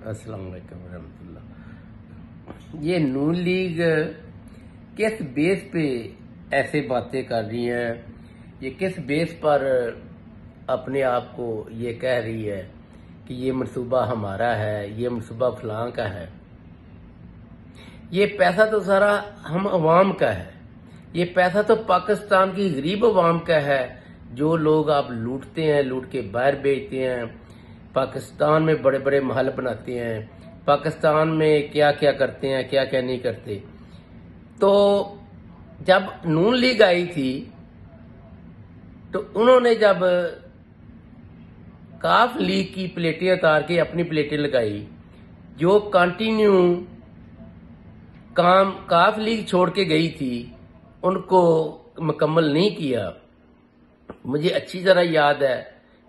अस्सलाम वालेकुम रहमतुल्लाह। ये नून लीग किस बेस पे ऐसे बातें कर रही है, ये किस बेस पर अपने आप को ये कह रही है कि ये मनसूबा हमारा है, ये मनसूबा फलां का है। ये पैसा तो सारा हम अवाम का है, ये पैसा तो पाकिस्तान की गरीब अवाम का है। जो लोग आप लूटते हैं, लूट के बाहर बेचते हैं, पाकिस्तान में बड़े बड़े महल बनाते हैं, पाकिस्तान में क्या क्या करते हैं, क्या क्या नहीं करते। तो जब नून लीग आई थी तो उन्होंने जब काफ लीग की प्लेटें उतार के अपनी प्लेटें लगाई, जो कंटिन्यू काम काफ लीग छोड़ के गई थी उनको मुकम्मल नहीं किया। मुझे अच्छी तरह याद है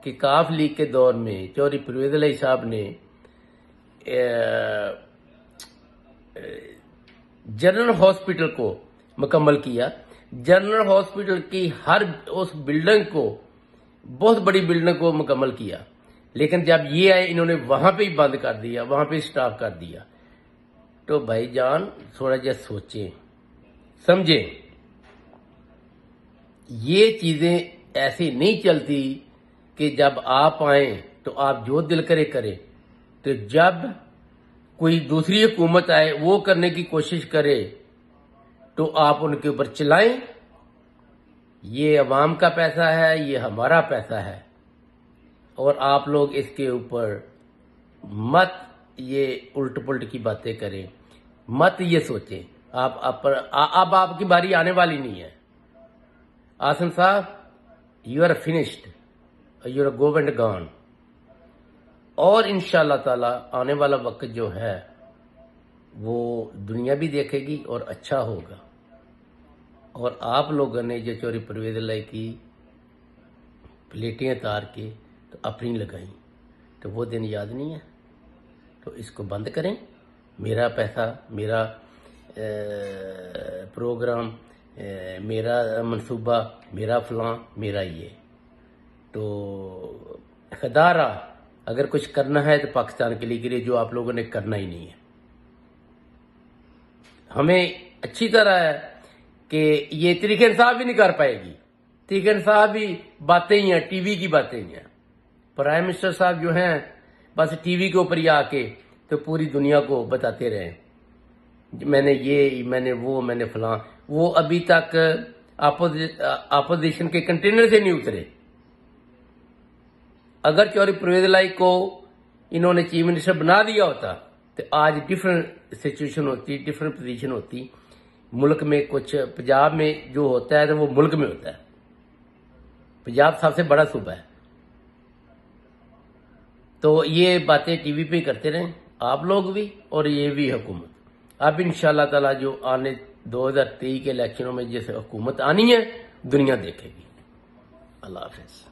कि काफ लीग के दौर में चौधरी परवेज इलाही साहब ने जनरल हॉस्पिटल को मुकम्मल किया। जनरल हॉस्पिटल की हर उस बिल्डिंग को, बहुत बड़ी बिल्डिंग को मुकम्मल किया, लेकिन जब ये आए इन्होंने वहां पे ही बंद कर दिया, वहां पे स्टॉप कर दिया। तो भाईजान थोड़ा जा सोचें, समझें, ये चीजें ऐसे नहीं चलती कि जब आप आए तो आप जो दिल करे करें, तो जब कोई दूसरी हुकूमत आए वो करने की कोशिश करे तो आप उनके ऊपर चिल्लाएं। ये अवाम का पैसा है, ये हमारा पैसा है, और आप लोग इसके ऊपर मत ये उल्ट पुल्ट की बातें करें, मत ये सोचें। अब आपकी बारी आने वाली नहीं है। Asim sahab, you are finished, you are go and gone. और इंशाल्लाह ताला आने वाला वक्त जो है वो दुनिया भी देखेगी और अच्छा होगा। और आप लोगों ने जो चौधरी परवेज इलाही की प्लेटें उतार के तो अपनी लगाई, तो वो दिन याद नहीं है। तो इसको बंद करें। मेरा पैसा, मेरा प्रोग्राम, मेरा मनसूबा, मेरा फलां, मेरा ये। तो खदारा अगर कुछ करना है तो पाकिस्तान के लिए करिए, जो आप लोगों ने करना ही नहीं है। हमें अच्छी तरह है कि ये तरीके इंसाफ भी नहीं कर पाएगी। तरीके इंसाफ भी बातें ही हैं, टीवी की बातें ही हैं। प्राइम मिनिस्टर साहब जो हैं बस टीवी के ऊपर ही आके तो पूरी दुनिया को बताते रहे, मैंने ये, मैंने वो, मैंने फलां। वो अभी तक अपोजिशन के कंटेनर से नहीं उतरे। अगर चौधरी परवेज इलाही को इन्होंने चीफ मिनिस्टर बना दिया होता तो आज डिफरेंट सिचुएशन होती, डिफरेंट पोजीशन होती। मुल्क में कुछ, पंजाब में जो होता है तो वो मुल्क में होता है। पंजाब सबसे बड़ा सूबा है। तो ये बातें टीवी पे करते रहें आप लोग भी और ये भी हुकूमत। अब इंशाल्लाह ताला जो आने 2023 के इलेक्शनों में जैसे हुकूमत आनी है दुनिया देखेगी। अल्लाह हाफिज।